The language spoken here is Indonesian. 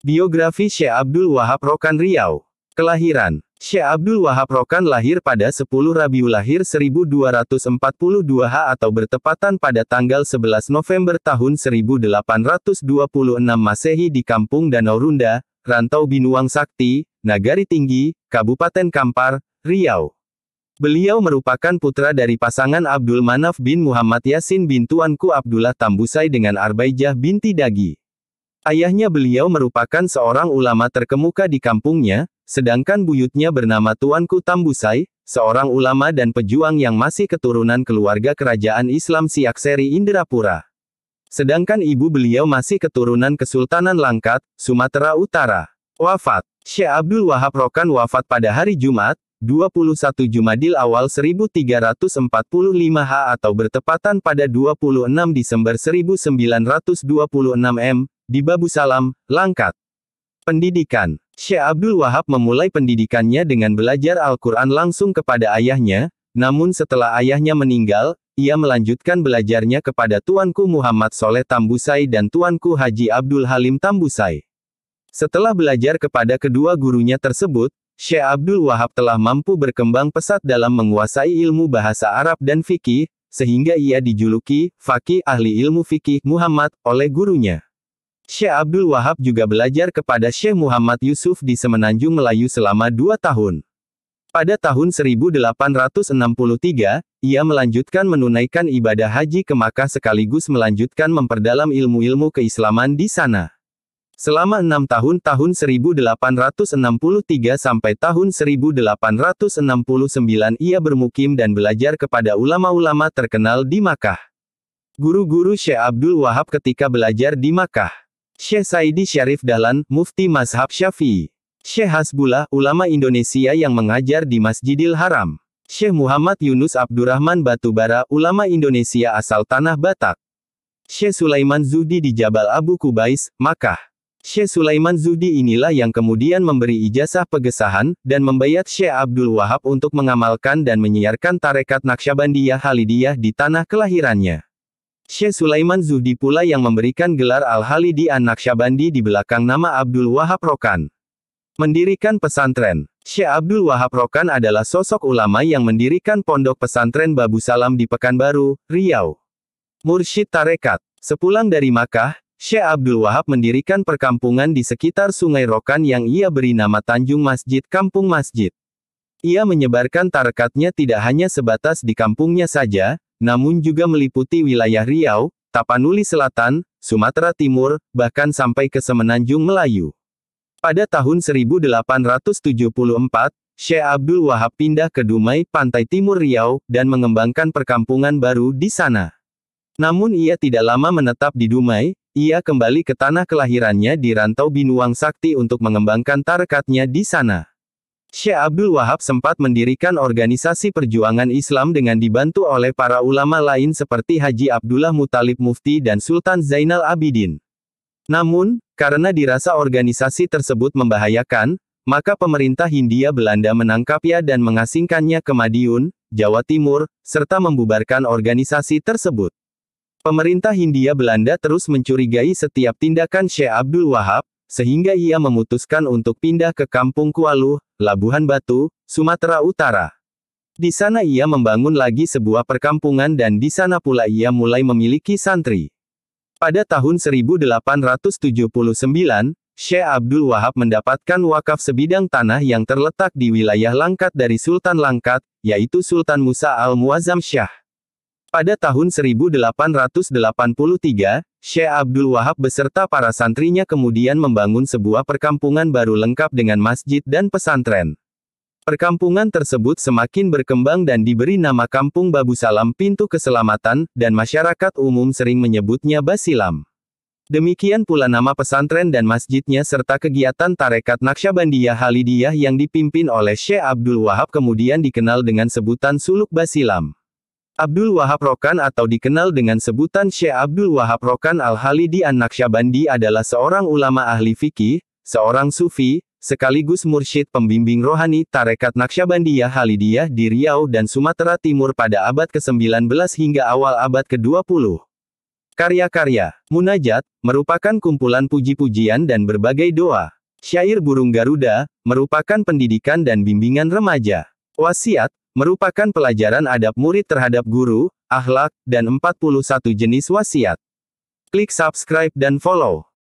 Biografi Syekh Abdul Wahab Rokan Riau. Kelahiran. Syekh Abdul Wahab Rokan lahir pada 10 Rabiul Akhir 1242 atau bertepatan pada tanggal 11 November tahun 1826 Masehi di Kampung Danau Runda, Rantau Binuang Sakti, Nagari Tinggi, Kabupaten Kampar, Riau. Beliau merupakan putra dari pasangan Abdul Manaf bin Muhammad Yasin bin Tuanku Abdullah Tambusai dengan Arbaijah binti Dagi. Ayahnya beliau merupakan seorang ulama terkemuka di kampungnya, sedangkan buyutnya bernama Tuanku Tambusai, seorang ulama dan pejuang yang masih keturunan keluarga kerajaan Islam Siakseri Indrapura. Sedangkan ibu beliau masih keturunan Kesultanan Langkat, Sumatera Utara. Wafat. Syekh Abdul Wahab Rokan wafat pada hari Jumat, 21 Jumadil Awal 1345 atau bertepatan pada 26 Desember 1926 di Babusalam, Langkat. Pendidikan. Syekh Abdul Wahab memulai pendidikannya dengan belajar Al-Quran langsung kepada ayahnya, namun setelah ayahnya meninggal, ia melanjutkan belajarnya kepada Tuanku Muhammad Soleh Tambusai dan Tuanku Haji Abdul Halim Tambusai. Setelah belajar kepada kedua gurunya tersebut, Syekh Abdul Wahab telah mampu berkembang pesat dalam menguasai ilmu bahasa Arab dan fikih, sehingga ia dijuluki faqih ahli ilmu fikih Muhammad oleh gurunya. Syekh Abdul Wahab juga belajar kepada Syekh Muhammad Yusuf di Semenanjung Melayu selama 2 tahun. Pada tahun 1863, ia melanjutkan menunaikan ibadah haji ke Makkah sekaligus melanjutkan memperdalam ilmu-ilmu keislaman di sana. Selama 6 tahun tahun 1863 sampai tahun 1869 ia bermukim dan belajar kepada ulama-ulama terkenal di Makkah. Guru-guru Syekh Abdul Wahab ketika belajar di Makkah. Syekh Saidi Syarif Dahlan, Mufti Mazhab Syafi'i. Syekh Hasbullah, ulama Indonesia yang mengajar di Masjidil Haram. Syekh Muhammad Yunus Abdurrahman Batubara, ulama Indonesia asal Tanah Batak. Syekh Sulaiman Zuhdi di Jabal Abu Kubais, Makkah. Syekh Sulaiman Zuhdi inilah yang kemudian memberi ijazah pegesahan, dan membayat Syekh Abdul Wahab untuk mengamalkan dan menyiarkan tarekat Naqsyabandiyah Halidiyah di tanah kelahirannya. Syekh Sulaiman Zuhdi pula yang memberikan gelar Al-Halidi An-Naqsyabandi di belakang nama Abdul Wahab Rokan. Mendirikan pesantren. Syekh Abdul Wahab Rokan adalah sosok ulama yang mendirikan pondok pesantren Babusalam di Pekanbaru, Riau. Mursyid tarekat. Sepulang dari Makkah, Syekh Abdul Wahab mendirikan perkampungan di sekitar Sungai Rokan yang ia beri nama Tanjung Masjid Kampung Masjid. Ia menyebarkan tarekatnya tidak hanya sebatas di kampungnya saja, namun juga meliputi wilayah Riau, Tapanuli Selatan, Sumatera Timur, bahkan sampai ke Semenanjung Melayu. Pada tahun 1874, Syekh Abdul Wahab pindah ke Dumai, Pantai Timur Riau, dan mengembangkan perkampungan baru di sana. Namun ia tidak lama menetap di Dumai, ia kembali ke tanah kelahirannya di Rantau Binuang Sakti untuk mengembangkan tarekatnya di sana. Syekh Abdul Wahab sempat mendirikan organisasi perjuangan Islam dengan dibantu oleh para ulama lain seperti Haji Abdullah Muthalib Mufti dan Sultan Zainal Abidin. Namun, karena dirasa organisasi tersebut membahayakan, maka pemerintah Hindia Belanda menangkapnya dan mengasingkannya ke Madiun, Jawa Timur, serta membubarkan organisasi tersebut. Pemerintah Hindia Belanda terus mencurigai setiap tindakan Syekh Abdul Wahab, sehingga ia memutuskan untuk pindah ke Kampung Kualuh, Labuhan Batu, Sumatera Utara. Di sana ia membangun lagi sebuah perkampungan dan di sana pula ia mulai memiliki santri. Pada tahun 1879, Syekh Abdul Wahab mendapatkan wakaf sebidang tanah yang terletak di wilayah Langkat dari Sultan Langkat, yaitu Sultan Musa Al-Muazzam Syah. Pada tahun 1883, Syekh Abdul Wahab beserta para santrinya kemudian membangun sebuah perkampungan baru lengkap dengan masjid dan pesantren. Perkampungan tersebut semakin berkembang dan diberi nama Kampung Babusalam Pintu Keselamatan, dan masyarakat umum sering menyebutnya Basilam. Demikian pula nama pesantren dan masjidnya serta kegiatan tarekat Naqsyabandiyah Halidiyah yang dipimpin oleh Syekh Abdul Wahab kemudian dikenal dengan sebutan Suluk Basilam. Abdul Wahab Rokan atau dikenal dengan sebutan Syekh Abdul Wahab Rokan Al-Halidi An-Naqsyabandi adalah seorang ulama ahli fikih, seorang sufi, sekaligus mursyid pembimbing rohani tarekat Naqsyabandiyah Halidiyah di Riau dan Sumatera Timur pada abad ke-19 hingga awal abad ke-20. Karya-karya Munajat merupakan kumpulan puji-pujian dan berbagai doa. Syair Burung Garuda merupakan pendidikan dan bimbingan remaja. Wasiat merupakan pelajaran adab murid terhadap guru, akhlak, dan 41 jenis wasiat. Klik subscribe dan follow.